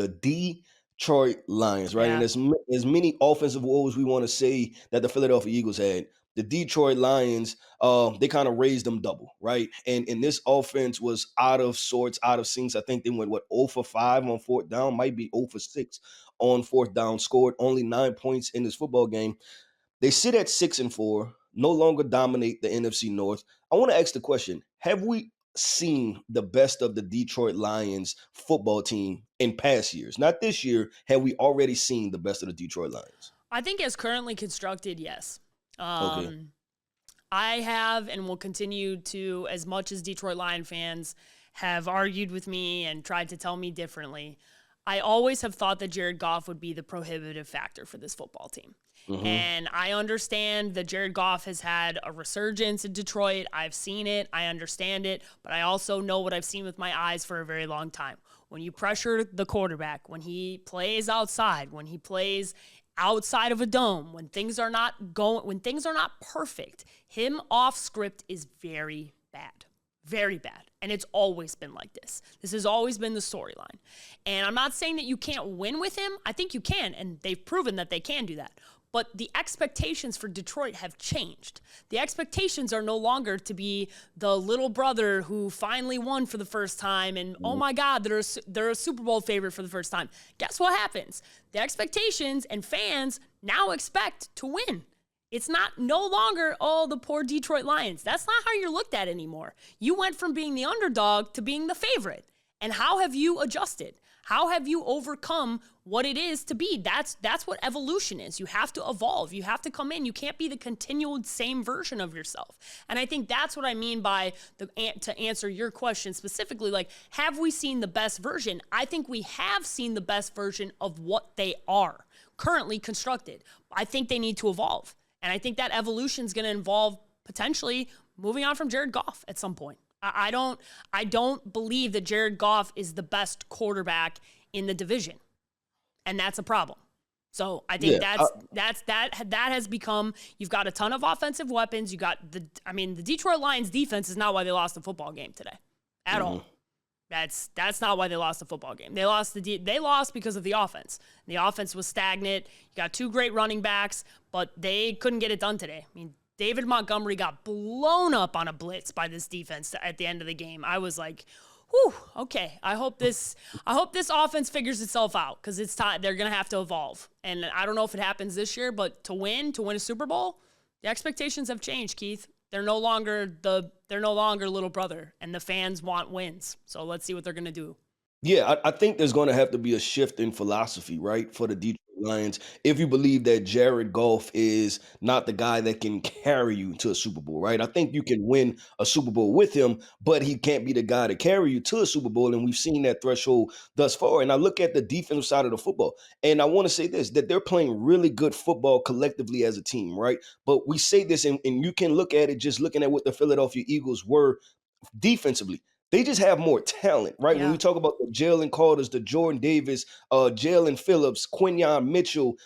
the Detroit Lions, right? And Yeah. as many offensive woes we want to say that the Philadelphia Eagles had, the Detroit Lions, they kind of raised them double, right? And this offense was out of sorts, out of sync. I think they went 0 for 5 on fourth down, might be 0 for 6 on fourth down. Scored only 9 points in this football game. They sit at 6-4, no longer dominate the NFC North. I want to ask the question: have we seen the best of the Detroit Lions football team in past years? Not this year. Have we already seen the best of the Detroit Lions? I think as currently constructed, yes. Okay. Um, I have and will continue to, as much as Detroit Lion fans have argued with me and tried to tell me differently, I always have thought that Jared Goff would be the prohibitive factor for this football team. Mm-hmm. And I understand that Jared Goff has had a resurgence in Detroit. I've seen it. I understand it. But I also know what I've seen with my eyes for a very long time. When you pressure the quarterback, when he plays outside, when he plays outside of a dome, when things are not perfect, him off script is very bad. Very bad. And it's always been like this. This has always been the storyline. And I'm not saying that you can't win with him. I think you can, and they've proven that they can do that. But the expectations for Detroit have changed. The expectations are no longer to be the little brother who finally won for the first time and, oh my God, they're a Super Bowl favorite for the first time. Guess what happens? The expectations and fans now expect to win. It's not no longer, oh, the poor Detroit Lions. That's not how you're looked at anymore. You went from being the underdog to being the favorite. And how have you adjusted? How have you overcome what it is to be? That's what evolution is. You have to evolve. You have to come in. You can't be the continual same version of yourself. And I think that's what I mean by to answer your question specifically, like, have we seen the best version? I think we have seen the best version of what they are currently constructed. I think they need to evolve. And I think that evolution is going to involve potentially moving on from Jared Goff at some point. I don't believe that Jared Goff is the best quarterback in the division, and that's a problem. So I think Yeah. that has become. You've got a ton of offensive weapons. You got the Detroit Lions defense is not why they lost the football game today, at all. That's not why they lost the football game. They lost because of the offense. The offense was stagnant. You got two great running backs, but they couldn't get it done today. I mean, David Montgomery got blown up on a blitz by this defense at the end of the game. I was like, whew, okay. I hope this offense figures itself out, because it's time. They're gonna have to evolve. And I don't know if it happens this year, but to win a Super Bowl, the expectations have changed, Keith. They're no longer little brother, and the fans want wins. So let's see what they're gonna do. Yeah, I think there's going to have to be a shift in philosophy, right, for the Detroit Lions. If you believe that Jared Goff is not the guy that can carry you to a Super Bowl, right? I think you can win a Super Bowl with him, but he can't be the guy to carry you to a Super Bowl. And we've seen that threshold thus far. And I look at the defensive side of the football, and I want to say this, that they're playing really good football collectively as a team, right? But we say this, and you can look at it just looking at what the Philadelphia Eagles were defensively. They just have more talent, right? When we Yeah. talk about the Jalen Carters, the Jordan Davis, Jalen Phillips, Quinyon Mitchell,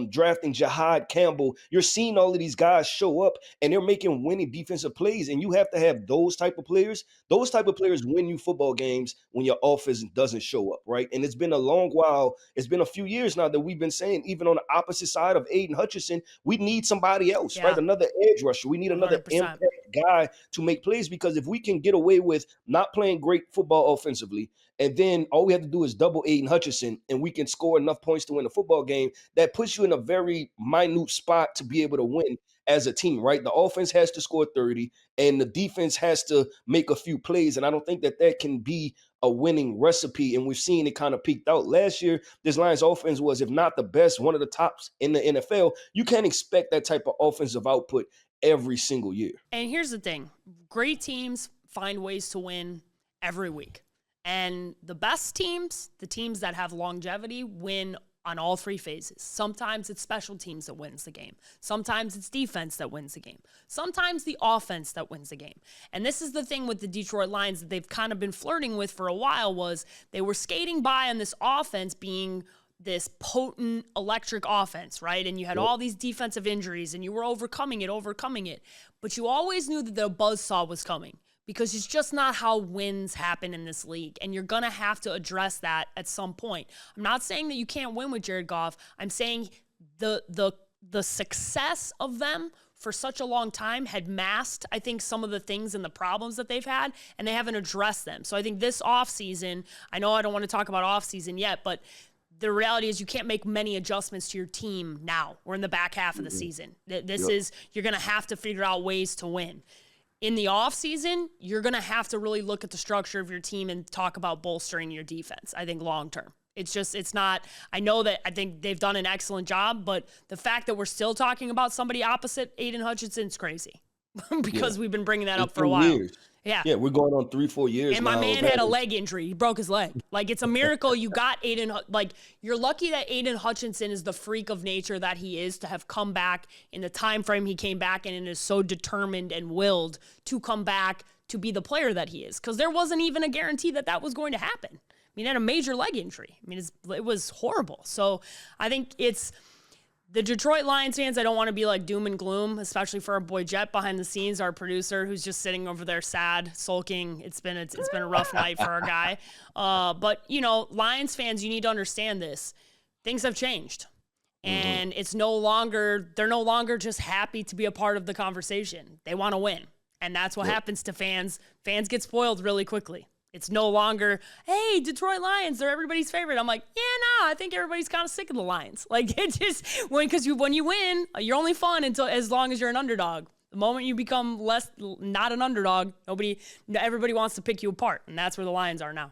drafting Jahad Campbell, you're seeing all of these guys show up and they're making winning defensive plays. And you have to have those type of players. Those type of players win you football games when your offense doesn't show up, right? And it's been a long while. It's been a few years now that we've been saying, even on the opposite side of Aiden Hutchinson, we need somebody else, right? Yeah. Another edge rusher. We need another 100%. impact guy to make plays, because if we can get away with not playing great football offensively, and then all we have to do is double Aiden Hutchinson and we can score enough points to win a football game, that puts you in a very minute spot to be able to win as a team, right? The offense has to score 30 and the defense has to make a few plays. And I don't think that can be a winning recipe. And we've seen it kind of peaked out last year. This Lions offense was, if not the best, one of the tops in the NFL. You can't expect that type of offensive output every single year. And here's the thing. Great teams find ways to win every week. And the best teams, the teams that have longevity, win on all three phases. Sometimes it's special teams that wins the game. Sometimes it's defense that wins the game. Sometimes the offense that wins the game. And this is the thing with the Detroit Lions that they've kind of been flirting with for a while, was they were skating by on this offense being this potent electric offense, right? And you had all these defensive injuries and you were overcoming it. But you always knew that the buzzsaw was coming, because it's just not how wins happen in this league. And you're going to have to address that at some point. I'm not saying that you can't win with Jared Goff. I'm saying the success of them for such a long time had masked, I think, some of the things and the problems that they've had, and they haven't addressed them. So I think this offseason, I know I don't want to talk about offseason yet, but the reality is you can't make many adjustments to your team now. We're in the back half of the season. This is, you're going to have to figure out ways to win. In the offseason, you're going to have to really look at the structure of your team and talk about bolstering your defense, I think, long term. It's not, I know that I think they've done an excellent job, but the fact that we're still talking about somebody opposite Aiden Hutchinson's crazy because we've been bringing that up for a while. Years. Yeah. Yeah, we're going on 3-4 years and now. my man had a leg injury. He broke his leg. Like, it's a miracle you got Aiden. Like, you're lucky that Aiden Hutchinson is the freak of nature that he is to have come back in the time frame he came back in and is so determined and willed to come back to be the player that he is. Because there wasn't even a guarantee that that was going to happen. I mean, he had a major leg injury. I mean, it was horrible. So I think it's the Detroit Lions fans. I don't want to be like doom and gloom, especially for our boy Jet behind the scenes, our producer, who's just sitting over there sad, sulking. It's been a rough night for our guy. But, you know, Lions fans, you need to understand this. Things have changed. And they're no longer just happy to be a part of the conversation. They want to win. And that's what happens to fans. Fans get spoiled really quickly. It's no longer, hey, Detroit Lions, they're everybody's favorite. I'm like, yeah, I think everybody's kind of sick of the Lions. Like, it just, when you win, you're only fun as long as you're an underdog. The moment you become not an underdog, everybody wants to pick you apart. And that's where the Lions are now.